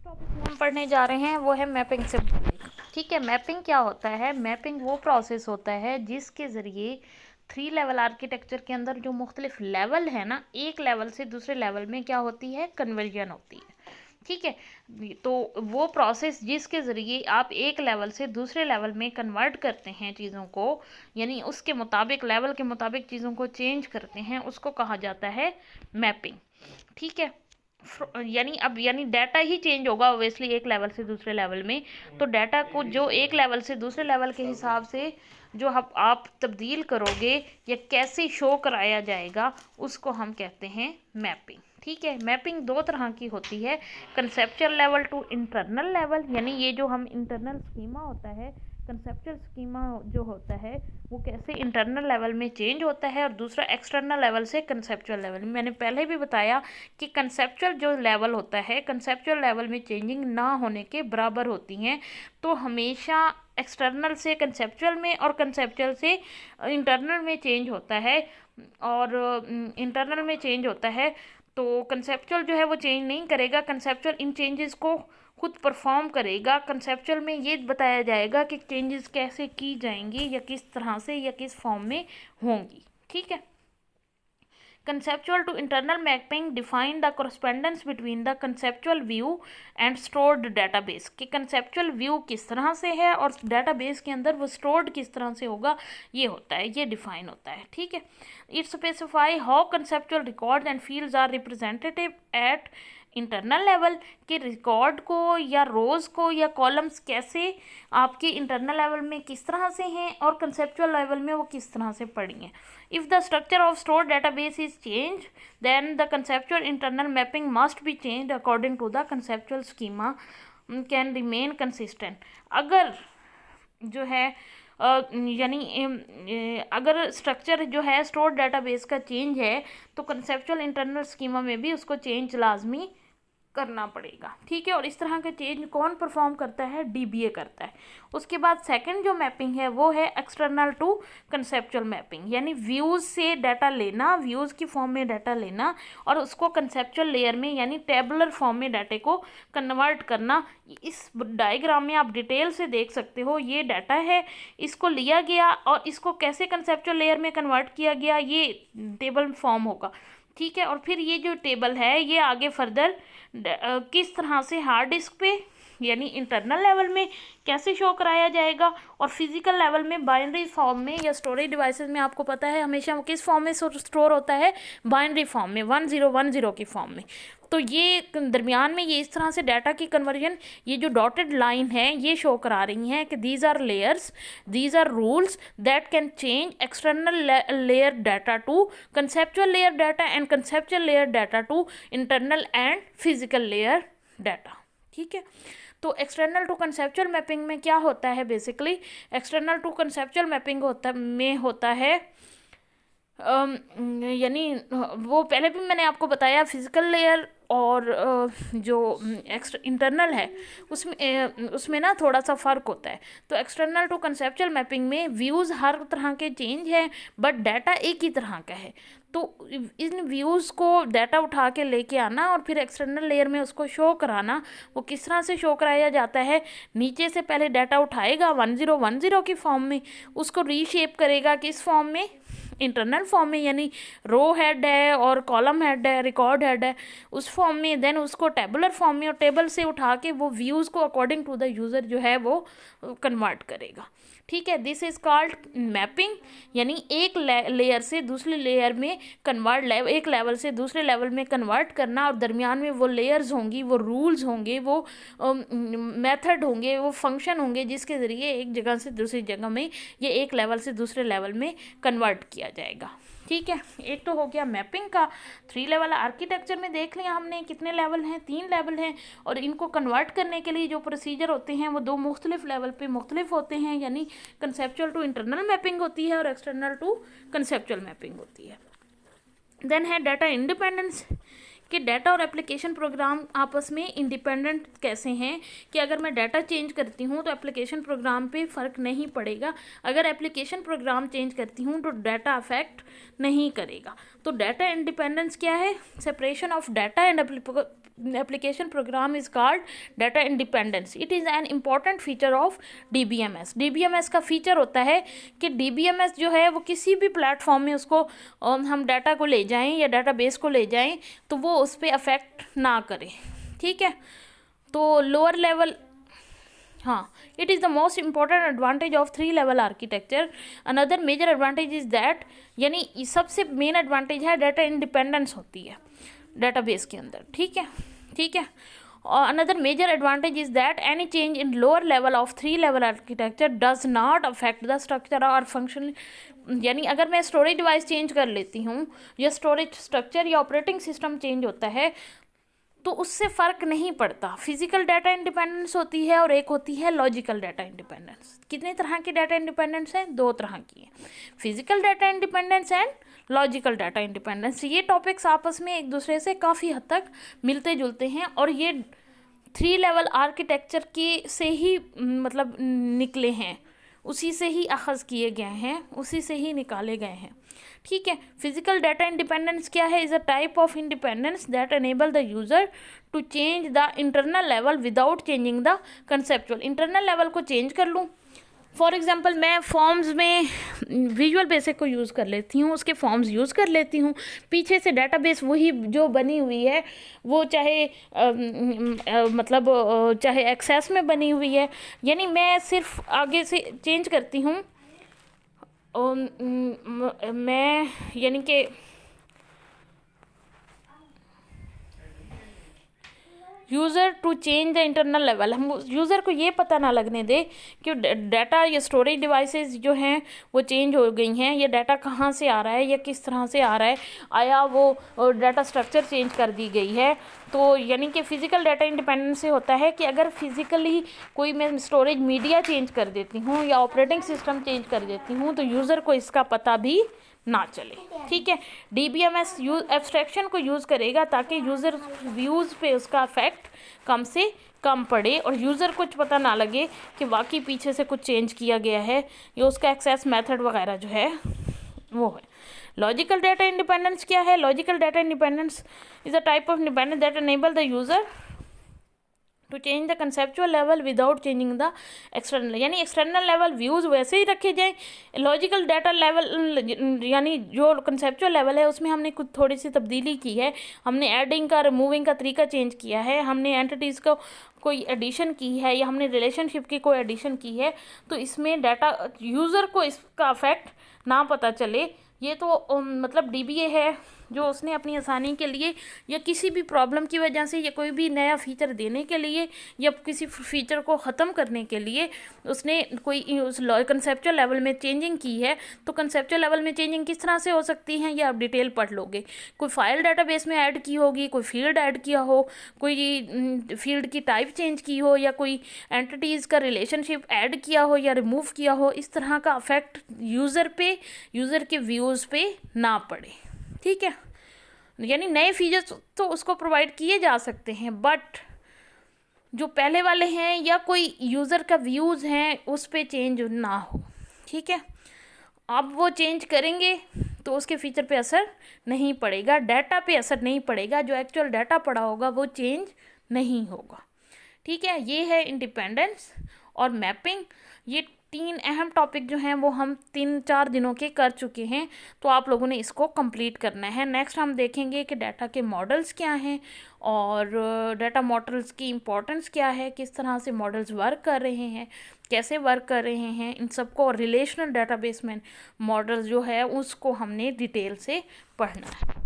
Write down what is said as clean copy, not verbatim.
Topic हम पढ़ने जा रहे हैं वो है मैपिंग से। ठीक है, मैपिंग क्या होता है? मैपिंग वो प्रोसेस होता है जिसके ज़रिए 3 लेवल आर्किटेक्चर के अंदर जो मुख्तलिफ लेवल है ना, एक लेवल से दूसरे लेवल में क्या होती है? कन्वर्जन होती है। ठीक है, तो वो प्रोसेस जिसके ज़रिए आप एक लेवल से दूसरे लेवल में कन्वर्ट करते हैं चीज़ों को, यानी उसके मुताबिक लेवल के मुताबिक चीज़ों को चेंज करते हैं, उसको कहा जाता है मैपिंग। ठीक है, यानी डाटा ही चेंज होगा ओबियसली एक लेवल से दूसरे लेवल में। तो डाटा को जो एक लेवल से दूसरे लेवल के हिसाब से जो आप तब्दील करोगे या कैसे शो कराया जाएगा, उसको हम कहते हैं मैपिंग। ठीक है, मैपिंग दो तरह की होती है, conceptual level to internal level, यानी ये जो हम इंटरनल स्कीमा होता है, कंसेप्चुअल स्कीमा जो होता है वो कैसे इंटरनल लेवल में चेंज होता है, और दूसरा एक्सटर्नल लेवल से कंसेप्चुअल लेवल में। मैंने पहले भी बताया कि कंसेप्चुअल जो लेवल होता है, कंसेप्चुअल लेवल में चेंजिंग ना होने के बराबर होती हैं। तो हमेशा एक्सटर्नल से कंसेप्चुअल में और कंसेप्चुअल से इंटरनल में चेंज होता है, और इंटरनल में चेंज होता है। तो कंसेप्चुअल जो है वो चेंज नहीं करेगा, कंसेप्चुअल इन चेंजेस को खुद परफॉर्म करेगा। कंसेप्चुअल में ये बताया जाएगा कि चेंजेस कैसे की जाएंगी या किस तरह से या किस फॉर्म में होंगी। ठीक है, conceptual to internal mapping define the correspondence between the conceptual view and stored database, कि conceptual view किस तरह से है और database के अंदर वो stored किस तरह से होगा, ये होता है, ये define होता है। ठीक है, it specify how conceptual records and fields are representative at internal level के रिकॉर्ड को या रोज़ को या कॉलम्स कैसे आपके इंटरनल लेवल में किस तरह से हैं और कंसेप्चुअल लेवल में वो किस तरह से पड़ी हैं। If the structure of store database is change then the conceptual internal mapping must be change according to the conceptual schema can remain consistent. अगर जो है यानी अगर स्ट्रक्चर जो है स्टोर डेटाबेस का चेंज है तो कंसेप्चुअल इंटरनल स्कीमा में भी उसको चेंज लाजमी करना पड़ेगा। ठीक है, और इस तरह का चेंज कौन परफॉर्म करता है? डीबीए करता है। उसके बाद सेकंड जो मैपिंग है वो है एक्सटर्नल टू कंसेप्चुअल मैपिंग, यानी व्यूज़ से डाटा लेना, व्यूज़ की फॉर्म में डाटा लेना और उसको कंसेप्चुअल लेयर में यानी टेबुलर फॉर्म में डाटे को कन्वर्ट करना। इस डायग्राम में आप डिटेल से देख सकते हो, ये डाटा है, इसको लिया गया और इसको कैसे कंसेप्चुअल लेयर में कन्वर्ट किया गया, ये टेबल फॉर्म होगा। ठीक है, और फिर ये जो टेबल है ये आगे फर्दर किस तरह से हार्ड डिस्क पे यानी इंटरनल लेवल में कैसे शो कराया जाएगा, और फिजिकल लेवल में बाइनरी फॉर्म में या स्टोरेज डिवाइसेस में आपको पता है हमेशा वो किस फॉर्म में स्टोर होता है? बाइनरी फॉर्म में, 1010 की फॉर्म में। तो ये दरमियान में ये इस तरह से डाटा की कन्वर्जन, ये जो डॉटेड लाइन है ये शो करा रही हैं कि these are layers, these are rules that can change external layer data to conceptual layer data and conceptual layer data to internal and physical layer data. ठीक है, तो एक्सटर्नल टू कंसेप्चुअल मैपिंग में क्या होता है? Basically external to conceptual mapping होता है यानी वो पहले भी मैंने आपको बताया, फिजिकल लेयर और जो इंटरनल है उसमें ना थोड़ा सा फ़र्क होता है। तो एक्सटर्नल टू कंसेप्चुअल मैपिंग में व्यूज़ हर तरह के चेंज हैं बट डाटा एक ही तरह का है। तो इन व्यूज़ को डाटा उठा के लेके आना और फिर एक्सटर्नल लेयर में उसको शो कराना, वो किस तरह से शो कराया जाता है? नीचे से पहले डाटा उठाएगा 1010 की फॉर्म में, उसको रीशेप करेगा किस फॉर्म में? इंटरनल फॉर्म में, यानी रो हेड है और कॉलम हेड है, रिकॉर्ड हेड है, उस फॉर्म में। देन उसको टेबुलर फॉर्म में और टेबल से उठा के वो व्यूज़ को अकॉर्डिंग टू द यूज़र जो है वो कन्वर्ट करेगा। ठीक है, दिस इज़ कॉल्ड मैपिंग, यानी एक लेयर से दूसरे लेयर में कन्वर्ट, एक लेवल से दूसरे लेवल में कन्वर्ट करना, और दरमियान में वो लेयर्स होंगी, वो रूल्स होंगे, वो मेथड होंगे, वो फंक्शन होंगे जिसके ज़रिए एक जगह से दूसरी जगह में ये एक लेवल से दूसरे लेवल में कन्वर्ट किया जाएगा। ठीक है, एक तो हो गया मैपिंग का। 3 लेवल आर्किटेक्चर में देख लिया हमने कितने लेवल हैं, 3 लेवल हैं, और इनको कन्वर्ट करने के लिए जो प्रोसीजर होते हैं वो 2 मुख्तलिफ लेवल पे मुख्तलिफ होते हैं, यानी कंसेप्चुअल टू इंटरनल मैपिंग होती है और एक्सटर्नल टू कंसेप्चुअल मैपिंग होती है। देन है डाटा इंडिपेंडेंस, कि डाटा और एप्लीकेशन प्रोग्राम आपस में इंडिपेंडेंट कैसे हैं, कि अगर मैं डाटा चेंज करती हूँ तो एप्लीकेशन प्रोग्राम पे फ़र्क नहीं पड़ेगा, अगर एप्लीकेशन प्रोग्राम चेंज करती हूँ तो डाटा अफेक्ट नहीं करेगा। तो डाटा इंडिपेंडेंस क्या है? Separation of data and application program is called data independence. It is an important feature of DBMS. DBMS का फीचर होता है कि DBMS जो है वो किसी भी प्लेटफॉर्म में उसको हम डाटा को ले जाएं या डाटाबेस को ले जाएं तो वो उस पर अफेक्ट ना करे, ठीक है। तो लोअर लेवल, हाँ, it is the most important advantage of 3 level architecture. Another major advantage is that, यानी सबसे मेन एडवांटेज है डाटा इंडिपेंडेंस होती है डाटाबेस के अंदर, ठीक है, ठीक है। और another major advantage is that any change in lower level of 3 level architecture does not affect the structure और फंक्शन। यानी अगर मैं स्टोरेज डिवाइस चेंज कर लेती हूँ या स्टोरेज स्ट्रक्चर या ऑपरेटिंग सिस्टम चेंज होता है तो उससे फ़र्क नहीं पड़ता। फिजिकल डाटा इंडिपेंडेंस होती है और एक होती है लॉजिकल डाटा इंडिपेंडेंस। कितने तरह की डाटा इंडिपेंडेंस है? 2 तरह की है, physical data independence and logical data independence. ये टॉपिक्स आपस में एक दूसरे से काफ़ी हद तक मिलते जुलते हैं और ये 3 लेवल आर्किटेक्चर के से ही मतलब निकले हैं, उसी से ही अखज़ किए गए हैं, उसी से ही निकाले गए हैं, ठीक है। फिजिकल डाटा इंडिपेंडेंस क्या है? Is a type of independence that enable the user to change the internal level without changing the conceptual. Internal level को चेंज कर लूँ, फॉर एग्जांपल मैं फॉर्म्स में विजुअल बेसिक को यूज़ कर लेती हूँ, उसके फॉर्म्स यूज़ कर लेती हूँ, पीछे से डाटाबेस वही जो बनी हुई है वो चाहे मतलब चाहे एक्सेस में बनी हुई है, यानी मैं सिर्फ आगे से चेंज करती हूँ। मैं यानी कि user to change the internal level, हम यूज़र को ये पता ना लगने दे कि डाटा या स्टोरेज डिवाइसेस जो हैं वो चेंज हो गई हैं, या डाटा कहाँ से आ रहा है या किस तरह से आ रहा है, आया वो डाटा स्ट्रक्चर चेंज कर दी गई है। तो यानी कि फ़िज़िकल डाटा इंडिपेंडेंस से होता है कि अगर फिज़िकली कोई मैं स्टोरेज मीडिया चेंज कर देती हूँ या ऑपरेटिंग सिस्टम चेंज कर देती हूँ तो यूज़र को इसका पता भी ना चले, ठीक है। DBMS एब्स्ट्रैक्शन को यूज़ करेगा ताकि यूज़र व्यूज़ पे उसका इफेक्ट कम से कम पड़े और यूज़र कुछ पता ना लगे कि वाकई पीछे से कुछ चेंज किया गया है या उसका एक्सेस मेथड वगैरह जो है वो है। लॉजिकल डाटा इंडिपेंडेंस क्या है? Logical data independence is a type of independence that enable the user to change the conceptual level without changing the external, यानी एक्सटर्नल लेवल व्यूज़ वैसे ही रखे जाएँ। लॉजिकल डाटा लेवल यानी जो कंसेप्चुअल लेवल है उसमें हमने कुछ थोड़ी सी तब्दीली की है, हमने ऐडिंग का रिमूविंग का तरीका चेंज किया है, हमने एंटिटीज़ को कोई एडिशन की है या हमने रिलेशनशिप की कोई एडिशन की है, तो इसमें डाटा यूज़र को इसका अफेक्ट ना पता चले। ये तो मतलब DBA है जो उसने अपनी आसानी के लिए या किसी भी प्रॉब्लम की वजह से या कोई भी नया फ़ीचर देने के लिए या किसी फ़ीचर को ख़त्म करने के लिए उसने कोई उस कंसेप्चुअल लेवल में चेंजिंग की है। तो कंसेप्चुअल लेवल में चेंजिंग किस तरह से हो सकती है ये आप डिटेल पढ़ लोगे। कोई फाइल डाटाबेस में ऐड की होगी, कोई फील्ड ऐड किया हो, कोई फील्ड की टाइप चेंज की हो या कोई एंटिटीज़ का रिलेशनशिप ऐड किया हो या रिमूव किया हो, इस तरह का अफेक्ट यूज़र पे, यूज़र के व्यूज़ पे ना पड़े, ठीक है। यानी नए फीचर्स तो उसको प्रोवाइड किए जा सकते हैं बट जो पहले वाले हैं या कोई यूज़र का व्यूज़ हैं उस पे चेंज ना हो, ठीक है। अब वो चेंज करेंगे तो उसके फीचर पे असर नहीं पड़ेगा, डाटा पे असर नहीं पड़ेगा, जो एक्चुअल डाटा पड़ा होगा वो चेंज नहीं होगा, ठीक है। ये है इंडिपेंडेंस और मैपिंग। ये 3 अहम टॉपिक जो हैं वो हम 3-4 दिनों के कर चुके हैं, तो आप लोगों ने इसको कंप्लीट करना है। नेक्स्ट हम देखेंगे कि डाटा के मॉडल्स क्या हैं और डाटा मॉडल्स की इम्पोर्टेंस क्या है, किस तरह से मॉडल्स वर्क कर रहे हैं, कैसे वर्क कर रहे हैं, इन सबको। और रिलेशनल डाटाबेस में मॉडल्स जो है उसको हमने डिटेल से पढ़ना है।